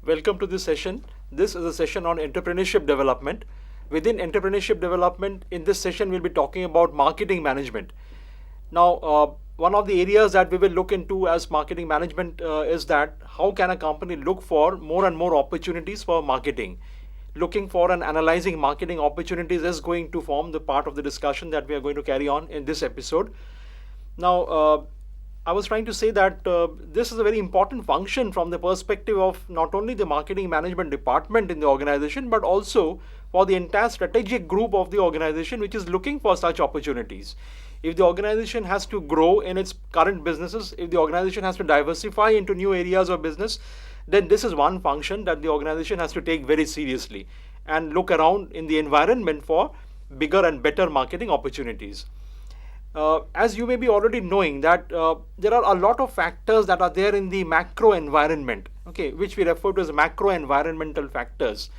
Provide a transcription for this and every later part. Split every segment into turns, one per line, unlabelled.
Welcome to this session. This is a session on entrepreneurship development. Within entrepreneurship development, in this session, we'll be talking about marketing management. Now, one of the areas that we will look into as marketing management is that how can a company look for more and more opportunities for marketing? Looking for and analyzing marketing opportunities is going to form the part of the discussion that we are going to carry on in this episode. Now, I was trying to say that this is a very important function from the perspective of not only the marketing management department in the organization, but also for the entire strategic group of the organization which is looking for such opportunities. If the organization has to grow in its current businesses, if the organization has to diversify into new areas of business, then this is one function that the organization has to take very seriously and look around in the environment for bigger and better marketing opportunities. As you may be already knowing that there are a lot of factors that are there in the macro environment, okay, which we refer to as macro environmental factors.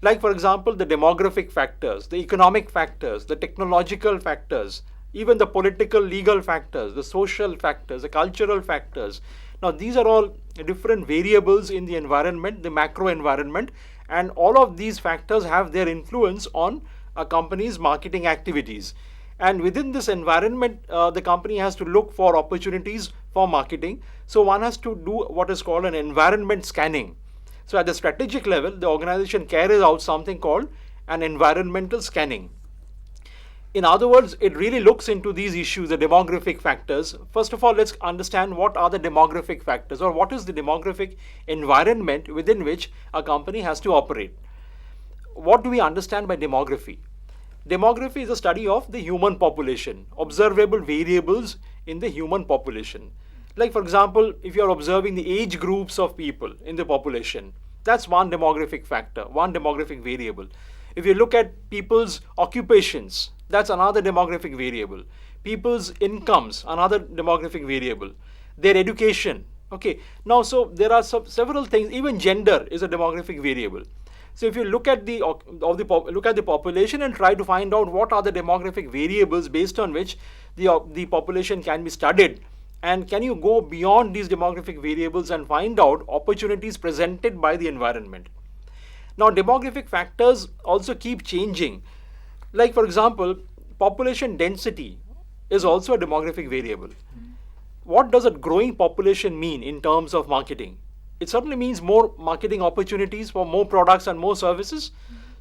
Like for example, the demographic factors, the economic factors, the technological factors, even the political legal factors, the social factors, the cultural factors. Now these are all different variables in the environment, the macro environment, and all of these factors have their influence on a company's marketing activities. And within this environment, the company has to look for opportunities for marketing. So one has to do what is called an environment scanning. So at the strategic level, the organization carries out something called an environmental scanning. In other words, it really looks into these issues, the demographic factors. First of all, let's understand what are the demographic factors, or what is the demographic environment within which a company has to operate. What do we understand by demography? Demography is a study of the human population, observable variables in the human population. Like for example, if you are observing the age groups of people in the population, that's one demographic factor, one demographic variable. If you look at people's occupations, that's another demographic variable. People's incomes, another demographic variable. Their education. Okay. Now, so there are several things. Even gender is a demographic variable. So if you look at look at the population and try to find out what are the demographic variables based on which the population can be studied, and can you go beyond these demographic variables and find out opportunities presented by the environment. Now demographic factors also keep changing. Like for example, population density is also a demographic variable. What does a growing population mean in terms of marketing? It certainly means more marketing opportunities for more products and more services.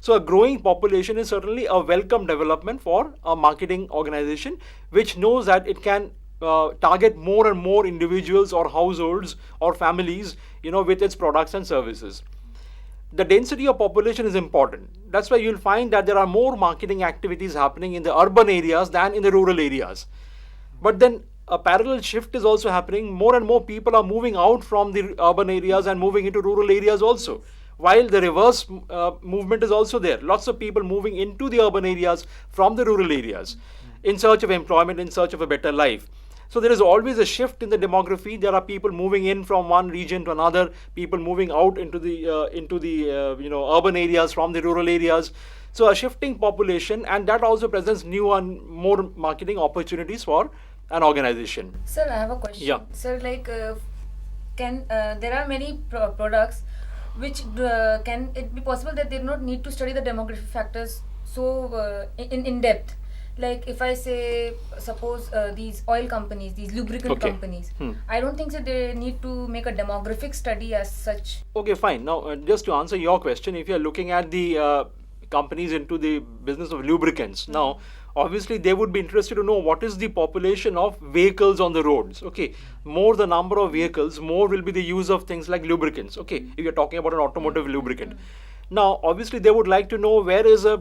So a growing population is certainly a welcome development for a marketing organization which knows that it can target more and more individuals or households or families, with its products and services. The density of population is important. That's why you'll find that there are more marketing activities happening in the urban areas than in the rural areas. But then a parallel shift is also happening. More and more people are moving out from the urban areas and moving into rural areas also. While the reverse movement is also there. Lots of people moving into the urban areas from the rural areas in search of employment, in search of a better life. So there is always a shift in the demography. There are people moving in from one region to another, people moving out into the urban areas from the rural areas. So a shifting population, and that also presents new and more marketing opportunities for an organization.
Sir, I have a question.
Yeah.
Sir, can there are many products which can it be possible that they do not need to study the demographic factors so in depth? Like if I say, suppose these oil companies, these lubricant companies, I don't think that they need to make a demographic study as such.
Okay, fine. Now, just to answer your question, if you're looking at the companies into the business of lubricants, now, obviously they would be interested to know what is the population of vehicles on the roads. Okay, more the number of vehicles, more will be the use of things like lubricants. Okay, if you're talking about an automotive lubricant. Now, obviously, they would like to know where is a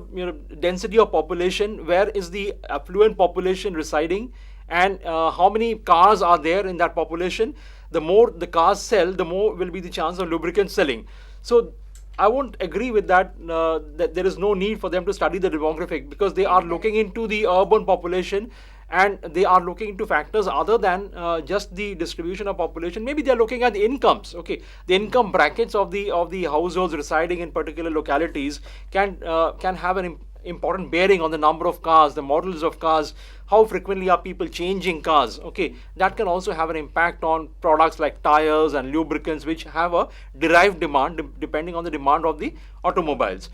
density of population, where is the affluent population residing, and how many cars are there in that population. The more the cars sell, the more will be the chance of lubricant selling. So I won't agree with that, that there is no need for them to study the demographic, because they are looking into the urban population and they are looking into factors other than just the distribution of population. Maybe they are looking at the incomes. Okay, the income brackets of the households residing in particular localities can have important bearing on the number of cars, the models of cars, how frequently are people changing cars. Okay, that can also have an impact on products like tires and lubricants, which have a derived demand depending on the demand of the automobiles.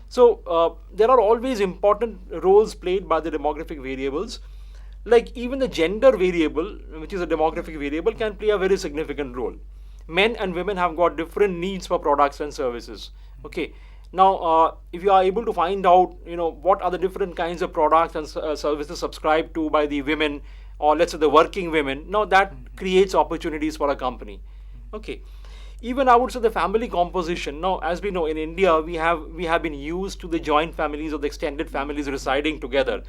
So there are always important roles played by the demographic variables. Like even the gender variable, which is a demographic variable, can play a very significant role. Men and women have got different needs for products and services. Okay, now if you are able to find out, what are the different kinds of products and services subscribed to by the women, or let's say the working women, now that creates opportunities for a company. Okay, even I would say the family composition. Now, as we know, in India, we have been used to the joint families or the extended families residing together.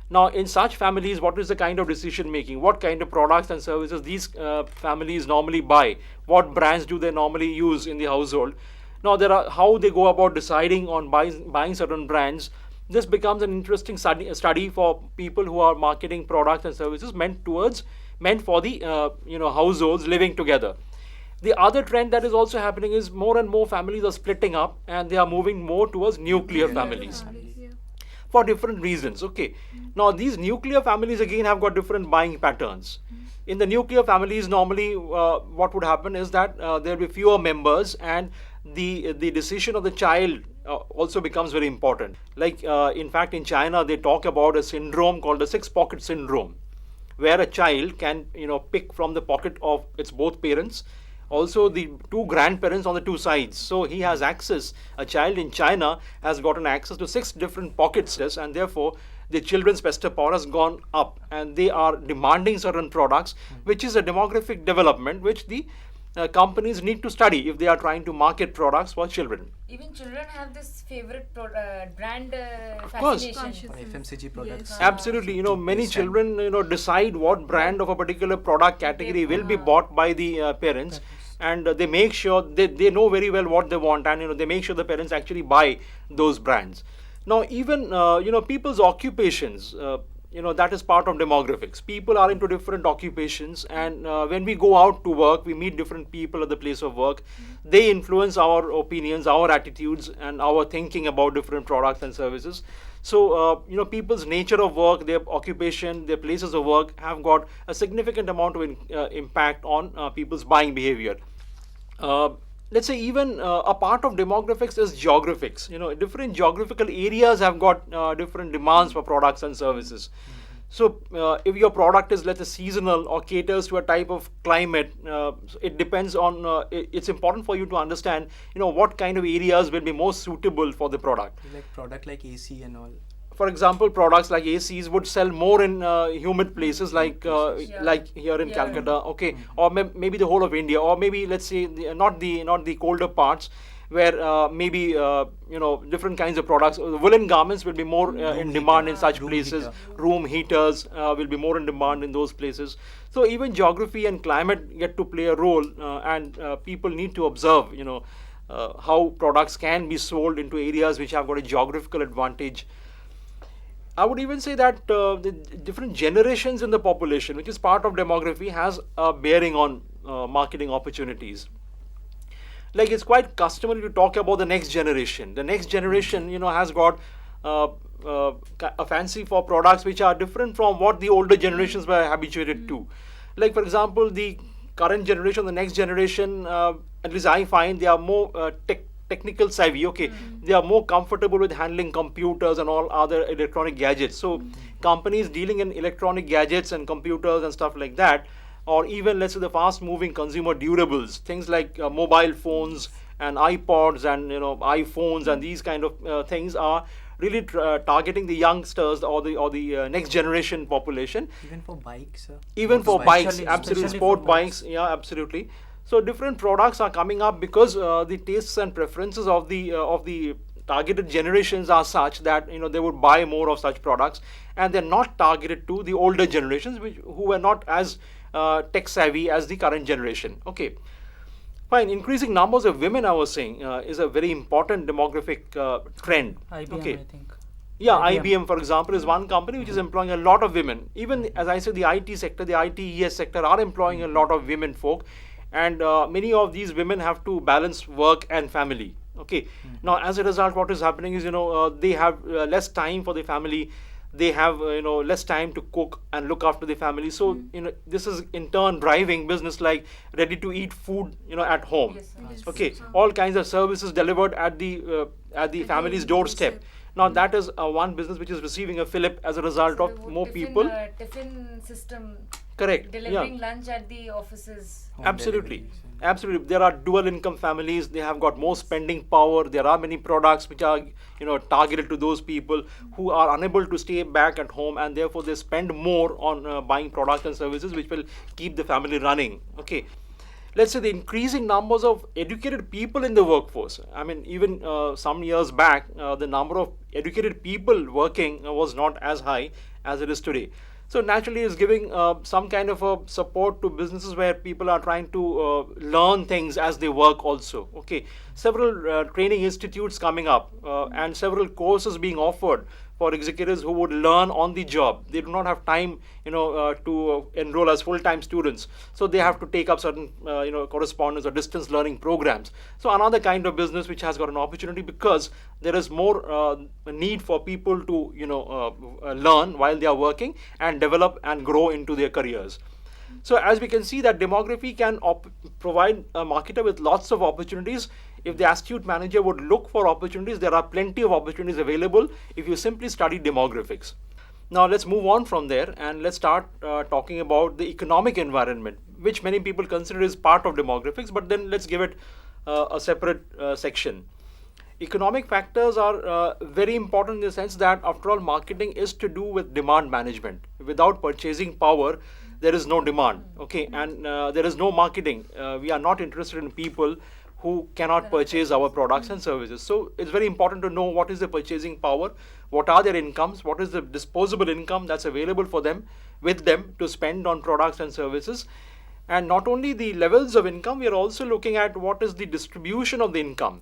Now, in such families, what is the kind of decision making? What kind of products and services these families normally buy? What brands do they normally use in the household? Now, there are how they go about deciding on buying certain brands. This becomes an interesting study for people who are marketing products and services meant for the households living together. The other trend that is also happening is more and more families are splitting up, and they are moving more towards nuclear families for different reasons. Okay, now these nuclear families again have got different buying patterns. In the nuclear families, normally what would happen is that there will be fewer members, and the decision of the child also becomes very important. Like in fact, in China, they talk about a syndrome called the six pocket syndrome, where a child can pick from the pocket of its both parents, also the two grandparents on the two sides. So he has access, a child in China has gotten access to 6 different pockets, and therefore the children's purchasing power has gone up, and they are demanding certain products, which is a demographic development which the companies need to study if they are trying to market products for children.
Even children have this favorite brand
course.
fascination.
FMCG products.
Absolutely, many children decide what brand of a particular product category will be bought by the parents, and they make sure they know very well what they want, and they make sure the parents actually buy those brands. Now even people's occupations, that is part of demographics. People are into different occupations, and when we go out to work, we meet different people at the place of work. They influence our opinions, our attitudes, and our thinking about different products and services. So people's nature of work, their occupation, their places of work have got a significant amount of impact on people's buying behavior. Let's say even a part of demographics is geographics. Different geographical areas have got different demands for products and services. So if your product is, let's say, seasonal or caters to a type of climate, it depends on, it's important for you to understand, what kind of areas will be most suitable for the product.
Like product like AC and all.
For example, products like ACs would sell more in humid places like here in Calcutta, okay, or maybe the whole of India, or maybe let's say not the colder parts, where maybe different kinds of products. Woolen garments will be more in demand in such places. Room heaters will be more in demand in those places. So even geography and climate get to play a role, and people need to observe, how products can be sold into areas which have got a geographical advantage. I would even say that the different generations in the population, which is part of demography, has a bearing on marketing opportunities. Like it's quite customary to talk about the next generation. The next generation, has got a fancy for products which are different from what the older generations were habituated to. Like for example, the current generation, the next generation, at least I find they are more technical savvy. Okay, they are more comfortable with handling computers and all other electronic gadgets. So companies dealing in electronic gadgets and computers and stuff like that, or even let's say the fast moving consumer durables, things like mobile phones and iPods and iPhones and these kind of things are really targeting the youngsters or the next generation population.
Even for bikes.
Even for bikes, absolutely, sport bikes, yeah, absolutely. So different products are coming up because the tastes and preferences of the targeted generations are such that they would buy more of such products, and they're not targeted to the older generations who are not as tech savvy as the current generation. Okay, fine. Increasing numbers of women, I was saying, is a very important demographic trend.
IBM,
okay.
I think.
Yeah, IBM, for example, is one company which is employing a lot of women. Even as I said, the IT sector, the ITES sector are employing a lot of women folk. And many of these women have to balance work and family. Okay. Now, as a result, what is happening is, they have less time for the family. They have, less time to cook and look after the family. So, this is in turn driving business like ready to eat food, at home.
Yes, sir.
Yes.
Okay. All kinds of services delivered at the family's doorstep. Now, that is one business which is receiving a fillip as a result
So
of
the
more
tiffin,
people.
Tiffin system.
Correct.
Delivering
Yeah.
lunch at the offices.
Home
Absolutely.
deliveries and-
Absolutely. There are dual income families. They have got more spending power. There are many products which are, targeted to those people who are unable to stay back at home, and therefore they spend more on buying products and services which will keep the family running. Okay. Let's say the increasing numbers of educated people in the workforce. I mean, even some years back, the number of educated people working was not as high as it is today. So naturally, it's giving some kind of a support to businesses where people are trying to learn things as they work also. Okay, several training institutes coming up and several courses being offered for executives who would learn on the job. They do not have time, to enroll as full-time students. So they have to take up certain, correspondence or distance learning programs. So another kind of business which has got an opportunity because there is more need for people to, learn while they are working and develop and grow into their careers. So as we can see that demography can provide a marketer with lots of opportunities. If the astute manager would look for opportunities, there are plenty of opportunities available if you simply study demographics. Now let's move on from there and let's start talking about the economic environment, which many people consider is part of demographics, but then let's give it a separate section. Economic factors are very important in the sense that, after all, marketing is to do with demand management. Without purchasing power, there is no demand. Okay, and there is no marketing. We are not interested in people who cannot purchase our products and services. So it's very important to know what is the purchasing power, what are their incomes, what is the disposable income that's available for them, with them to spend on products and services. And not only the levels of income, we are also looking at what is the distribution of the income.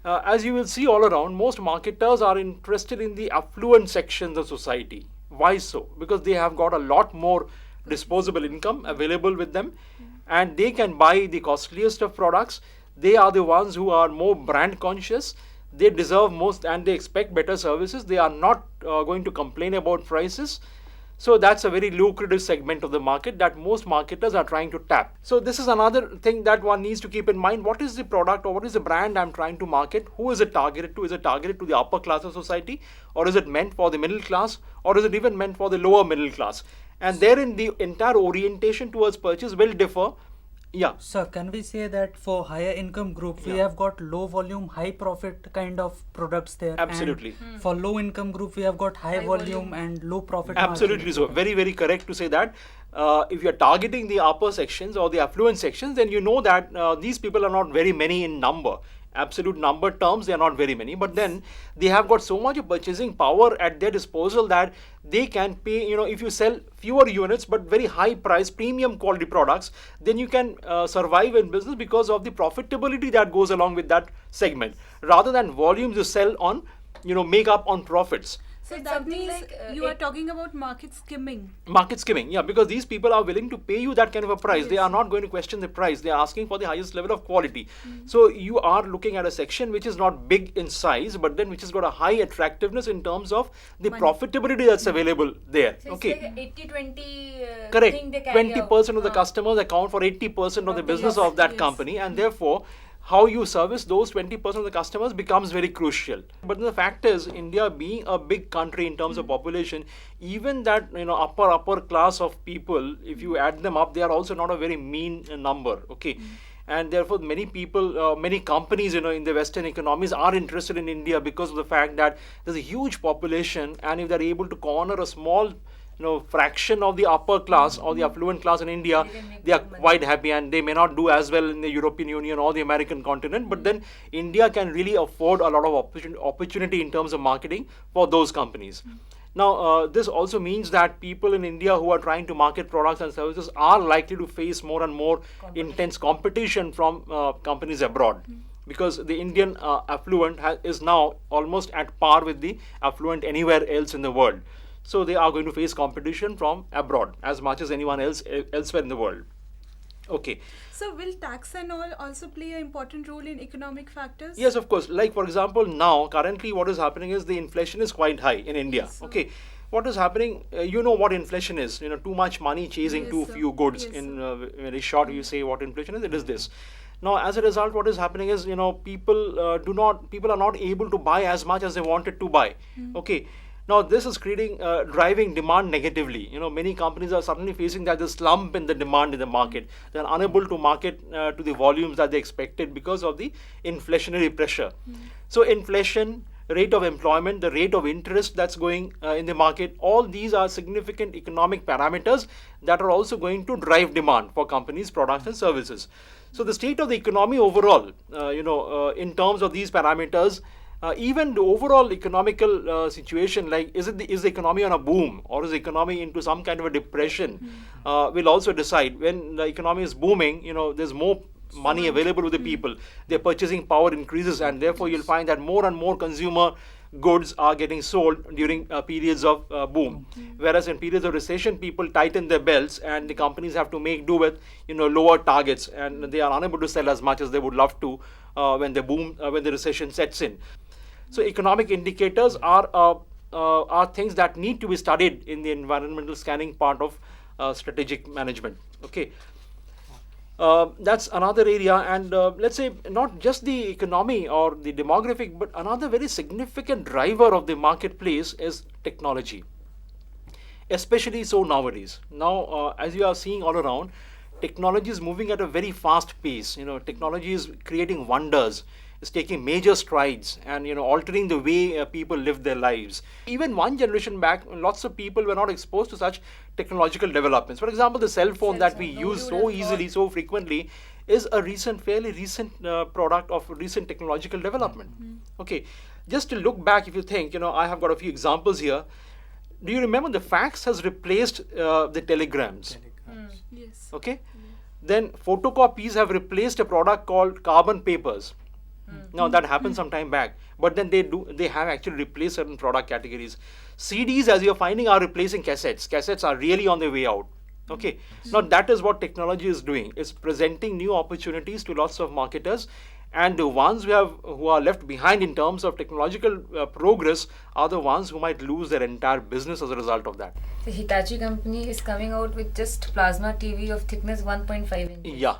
As you will see all around, most marketers are interested in the affluent sections of society. Why so? Because they have got a lot more disposable income available with them, and they can buy the costliest of products. They are the ones who are more brand conscious. They deserve most and they expect better services. They are not going to complain about prices. So that's a very lucrative segment of the market that most marketers are trying to tap. So this is another thing that one needs to keep in mind. What is the product or what is the brand I'm trying to market? Who is it targeted to? Is it targeted to the upper class of society, or is it meant for the middle class, or is it even meant for the lower middle class? And therein the entire orientation towards purchase will differ. Yeah.
Sir, can we say that for higher income group, we
Yeah.
have got low volume, high profit kind of products there?
Absolutely.
And for low income group, we have got high, volume, and low profit
Absolutely
margin.
so. Very, very correct to say that. If you're targeting the upper sections or the affluent sections, then you know that these people are not very many in number. Absolute number terms, they are not very many, but then they have got so much of purchasing power at their disposal that they can pay, if you sell fewer units but very high price premium quality products, then you can survive in business because of the profitability that goes along with that segment, rather than volumes you sell on, make up on profits.
So
It's
that
something
means
like,
you are
it-
talking about market skimming.
Market skimming, yeah, because these people are willing to pay you that kind of a price. They are not going to question the price. They are asking for the highest level of quality. So you are looking at a section which is not big in size, but then which has got a high attractiveness in terms of the
Money.
profitability that's available there.
So it's
Okay.
like a 80-20
Correct.
thing they carry
20% of the
out.
customers account for 80% of the
Of the
business
yes,
of that
yes.
company, and therefore how you service those 20% of the customers becomes very crucial. But the fact is, India being a big country in terms of population, even that upper class of people, if you add them up, they are also not a very mean number. Okay. And therefore, many people, many companies, in the Western economies are interested in India because of the fact that there's a huge population, and if they're able to corner a small fraction of the upper class or the affluent class in India,
They can make
they are
good money.
quite happy, and they may not do as well in the European Union or the American continent, but then India can really afford a lot of opportunity in terms of marketing for those companies. Now, this also means that people in India who are trying to market products and services are likely to face more and more intense competition from companies abroad. Because the Indian affluent is now almost at par with the affluent anywhere else in the world. So they are going to face competition from abroad as much as anyone else elsewhere in the world. Okay.
So will tax and all also play an important role in economic factors?
Yes, of course. Like for example, now currently what is happening is the inflation is quite high in India.
Yes, sir.
Okay. What is happening? You know what inflation is. Too much money chasing
Yes,
too
sir.
few goods.
Yes,
In
sir.
very short, you say what inflation is. It is this. Now, as a result, what is happening is people are not able to buy as much as they wanted to buy. Okay. Now, this is driving demand negatively. Many companies are suddenly facing that the slump in the demand in the market. They are unable to market to the volumes that they expected because of the inflationary pressure. So, inflation, rate of employment, the rate of interest that's going in the market, all these are significant economic parameters that are also going to drive demand for companies' products and services. So, the state of the economy overall, in terms of these parameters, even the overall economical situation, like is the economy on a boom or is the economy into some kind of a depression, will also decide. When the economy is booming, there's more money available with the people, their purchasing power increases, and therefore you'll find that more and more consumer goods are getting sold during periods of boom. Whereas in periods of recession, people tighten their belts and the companies have to make do with lower targets, and they are unable to sell as much as they would love to when the recession sets in. So economic indicators are things that need to be studied in the environmental scanning part of strategic management. Okay. That's another area, and let's say not just the economy or the demographic, but another very significant driver of the marketplace is technology, especially so nowadays. Now, as you are seeing all around, technology is moving at a very fast pace. Technology is creating wonders. It's taking major strides and altering the way people live their lives. Even one generation back, lots of people were not exposed to such technological developments. For example, the cell phone that we use so easily, so frequently, is a fairly recent product of recent technological development. Okay, just to look back, if you think, I have got a few examples here. Do you remember the fax has replaced the telegrams?
Yes.
Okay, then photocopies have replaced a product called carbon papers. Now that happened some time back, but then they have actually replaced certain product categories. CDs, as you're finding, are replacing cassettes. Cassettes are really on their way out. Okay, now that is what technology is doing. It's presenting new opportunities to lots of marketers, and the ones who are left behind in terms of technological progress are the ones who might lose their entire business as a result of that.
The Hitachi company is coming out with just plasma TV of thickness 1.5 inches.
Yeah.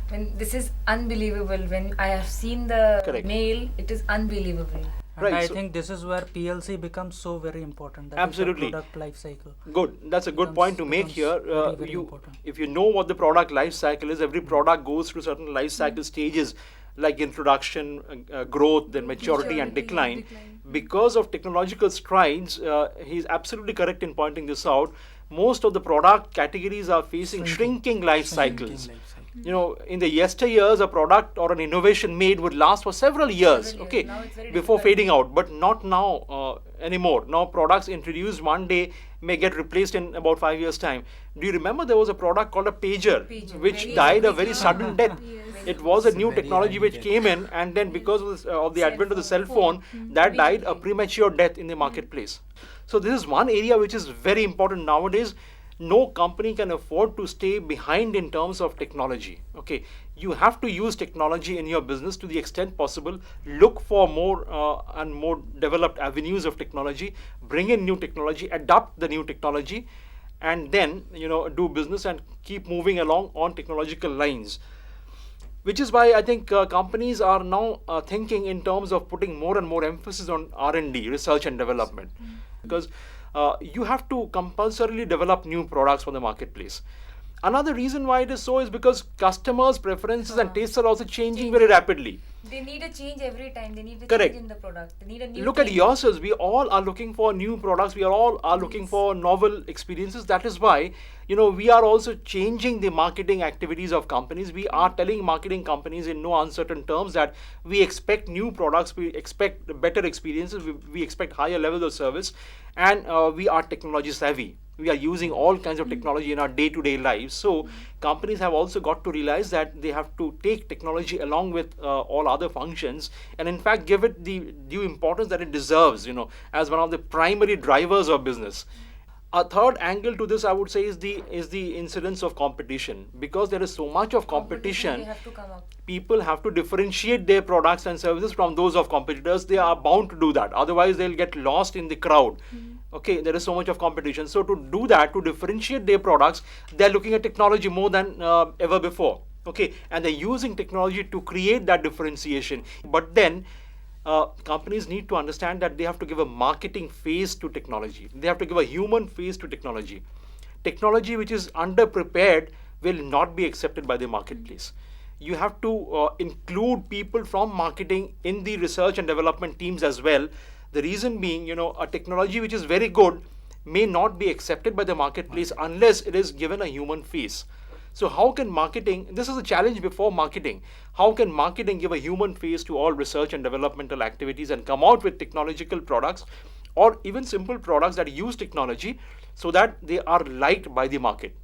When this is unbelievable. When I have seen the
Correct.
mail, it is unbelievable.
And
Right,
I
so-
think this is where PLC becomes so very important. That is the
Absolutely.
product life cycle.
Good. That's a good point to make here.
becomes very important.
If you know what the product life cycle is, every product goes through certain life cycle stages like introduction, growth, then maturity and decline. Because of technological strides, he's absolutely correct in pointing this out. Most of the product categories are facing shrinking life cycles. In the yesteryears, a product or an innovation made would last for several years,
Several years.
okay,
Now it's very
before
difficult.
fading out, but not now anymore. Now products introduced one day may get replaced in about 5 years' time. Do you remember there was a product called a pager,
Pager,
which
very
died a
early.
very sudden death? It was a new
very
technology
early
which
death.
came in, and then because of the
Cell
advent of the cell
phone.
phone, that died a premature death in the marketplace. So this is one area which is very important nowadays. No company can afford to stay behind in terms of technology. Okay, you have to use technology in your business to the extent possible. Look for more and more developed avenues of technology. Bring in new technology, adopt the new technology, and then do business and keep moving along on technological lines. Which is why I think companies are now thinking in terms of putting more and more emphasis on R&D, research and development, because you have to compulsorily develop new products for the marketplace. Another reason why it is so is because customers' preferences and tastes are also changing very rapidly.
They need a change every time. They need a
Correct.
change in the product. They need a new
Look at
thing.
yourselves. We all are looking for new products. We are all are looking for novel experiences. That is why, we are also changing the marketing activities of companies. We are telling marketing companies in no uncertain terms that we expect new products, we expect better experiences, we expect higher levels of service, and we are technology savvy. We are using all kinds of technology in our day-to-day lives. So companies have also got to realize that they have to take technology along with all other functions, and in fact give it the due importance that it deserves, as one of the primary drivers of business. A third angle to this, I would say, is the incidence of competition. Because there is so much of competition,
They have to come up.
people have to differentiate their products and services from those of competitors. They are bound to do that. Otherwise, they'll get lost in the crowd. Okay, there is so much of competition. So to do that, to differentiate their products, they're looking at technology more than ever before. Okay, and they're using technology to create that differentiation. But then, companies need to understand that they have to give a marketing face to technology. They have to give a human face to technology. Technology which is underprepared will not be accepted by the marketplace. You have to include people from marketing in the research and development teams as well. The reason being, a technology which is very good may not be accepted by the marketplace unless it is given a human face. So how can marketing, this is a challenge before marketing, how can marketing give a human face to all research and developmental activities and come out with technological products or even simple products that use technology so that they are liked by the market.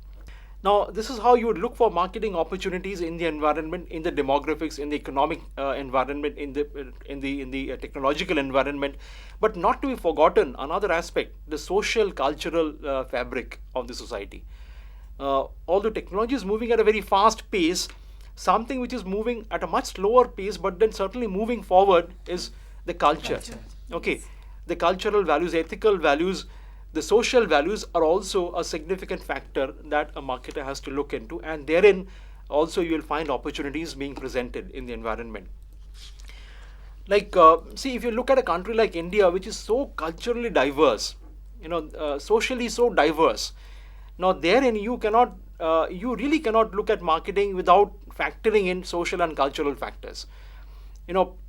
Now, this is how you would look for marketing opportunities in the environment, in the demographics, in the economic environment, in the technological environment. But not to be forgotten, another aspect, the social, cultural fabric of the society. Although technology is moving at a very fast pace, something which is moving at a much slower pace, but then certainly moving forward is the culture. Okay, the cultural values, ethical values, the social values are also a significant factor that a marketer has to look into, and therein also you will find opportunities being presented in the environment. Like, see, if you look at a country like India, which is so culturally diverse, socially so diverse, now therein you really cannot look at marketing without factoring in social and cultural factors.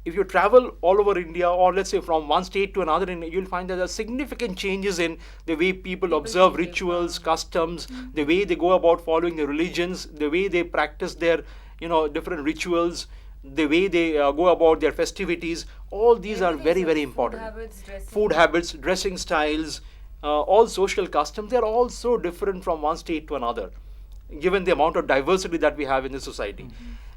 If you travel all over India, or let's say from one state to another, you'll find that there are significant changes in the way people observe rituals, customs, the way they go about following their religions, the way they practice their, different rituals, the way they go about their festivities. All these are very, very important. Food habits, dressing styles, all social customs, they're all so different from one state to another, given the amount of diversity that we have in the society.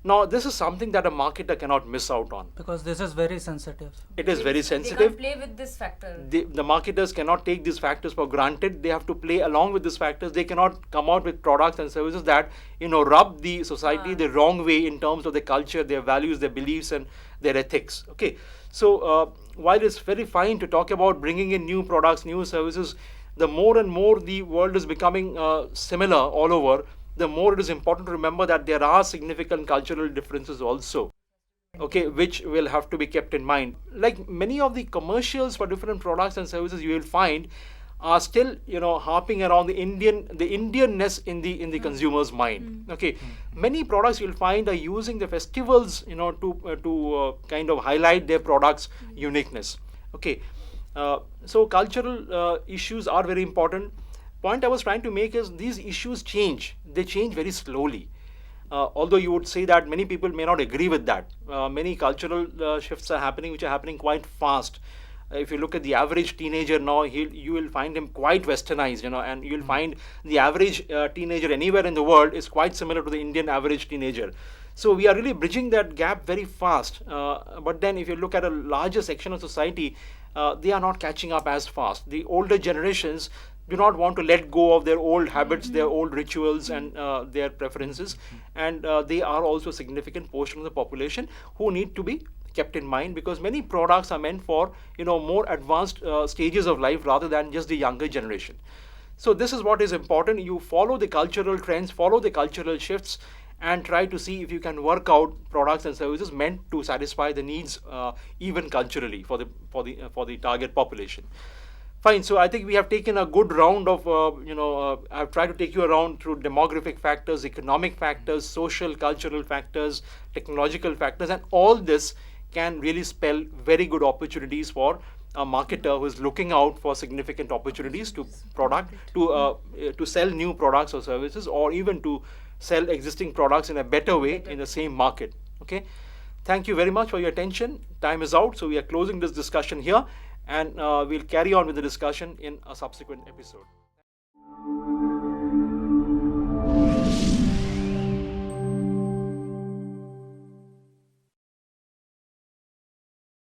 Now, this is something that a marketer cannot miss out on.
Because this is very sensitive.
It is very
They
sensitive.
can't play with this factor.
The marketers cannot take these factors for granted. They have to play along with these factors. They cannot come out with products and services that, rub the society the wrong way in terms of their culture, their values, their beliefs, and their ethics. Okay. So, while it's very fine to talk about bringing in new products, new services, the more and more the world is becoming similar all over, the more it is important to remember that there are significant cultural differences also, okay, which will have to be kept in mind. Like many of the commercials for different products and services you will find are still, harping around the Indianness in the consumer's mind. Okay, many products you'll find are using the festivals, to kind of highlight their products' uniqueness. Okay, so cultural issues are very important. Point I was trying to make is these issues change. They change very slowly. Although you would say that many people may not agree with that. Many cultural shifts are happening, which are happening quite fast. If you look at the average teenager now, you will find him quite westernized, and you will find the average teenager anywhere in the world is quite similar to the Indian average teenager. So we are really bridging that gap very fast. But then if you look at a larger section of society, they are not catching up as fast. The older generations do not want to let go of their old habits, their old rituals, and their preferences. And they are also a significant portion of the population who need to be kept in mind, because many products are meant for more advanced stages of life rather than just the younger generation. So this is what is important. You follow the cultural trends, follow the cultural shifts, and try to see if you can work out products and services meant to satisfy the needs even culturally for the target population. Fine. So I think we have taken a good round of, I've tried to take you around through demographic factors, economic factors, social, cultural factors, technological factors, and all this can really spell very good opportunities for a marketer who is looking out for significant opportunities to sell new products or services, or even to sell existing products in a better way in the same market. Okay. Thank you very much for your attention. Time is out, so we are closing this discussion here. And we'll carry on with the discussion in a subsequent episode.